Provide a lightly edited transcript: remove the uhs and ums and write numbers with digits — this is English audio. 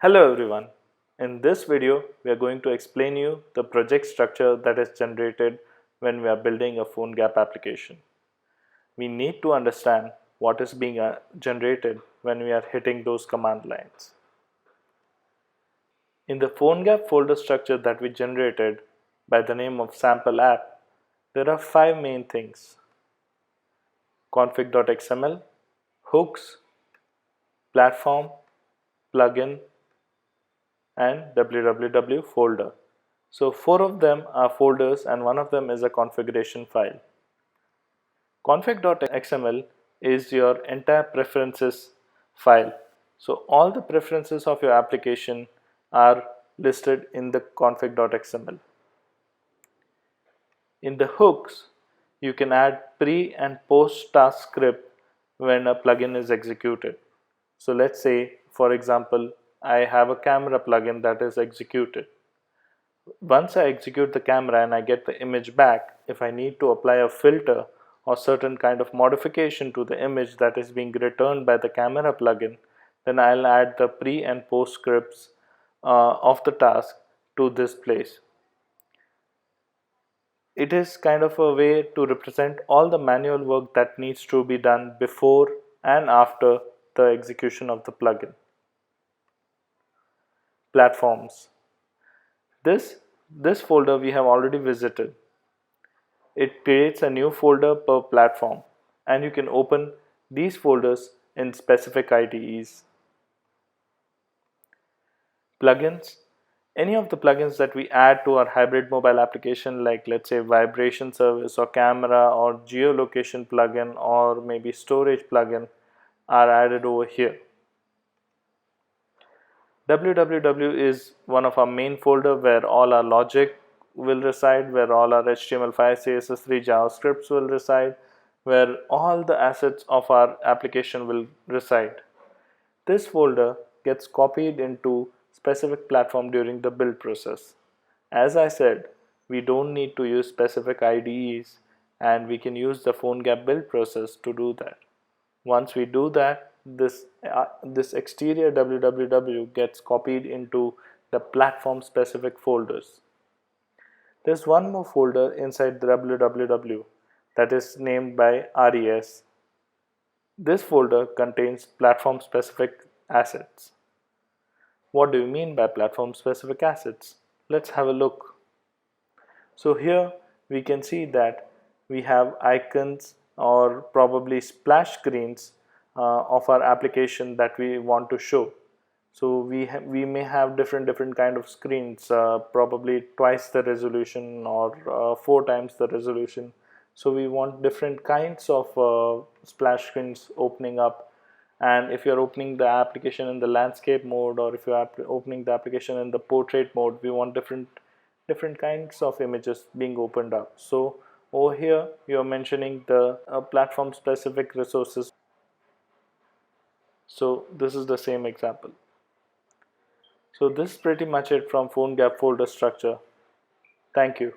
Hello everyone. In this video, we are going to explain you the project structure that is generated when we are building a PhoneGap application. We need to understand what is being generated when we are hitting those command lines. In the PhoneGap folder structure that we generated by the name of sample app, there are 5 main things: config.xml, hooks, platform, plugin, and www folder. So 4 of them are folders and one of them is a configuration file. Config.xml is your entire preferences file. So all the preferences of your application are listed in the config.xml. In the hooks, you can add pre and post task script when a plugin is executed. So let's say, for example, I have a camera plugin that is executed. Once I execute the camera and I get the image back, if I need to apply a filter or certain kind of modification to the image that is being returned by the camera plugin, then I'll add the pre and post scripts of the task to this place. It is kind of a way to represent all the manual work that needs to be done before and after the execution of the plugin. Platforms. This folder we have already visited. It creates a new folder per platform and you can open these folders in specific IDEs. Plugins. Any of the plugins that we add to our hybrid mobile application, like let's say vibration service or camera or geolocation plugin or maybe storage plugin, are added over here. www is one of our main folder where all our logic will reside, where all our HTML5, CSS3, JavaScripts will reside, where all the assets of our application will reside. This folder gets copied into specific platform during the build process. As I said, we don't need to use specific IDEs and we can use the PhoneGap build process to do that. Once we do that, this exterior www gets copied into the platform specific folders. There's one more folder inside the www that is named by res. This folder contains platform specific assets. What do you mean by platform specific assets? Let's have a look. So here we can see that we have icons or probably splash screens of our application that we want to show. So we may have different kind of screens, probably twice the resolution or 4 times the resolution. So we want different kinds of splash screens opening up. And if you're opening the application in the landscape mode or if you're opening the application in the portrait mode, we want different kinds of images being opened up. So over here you're mentioning the platform specific resources. So this is the same example. So this is pretty much it from PhoneGap folder structure. Thank you.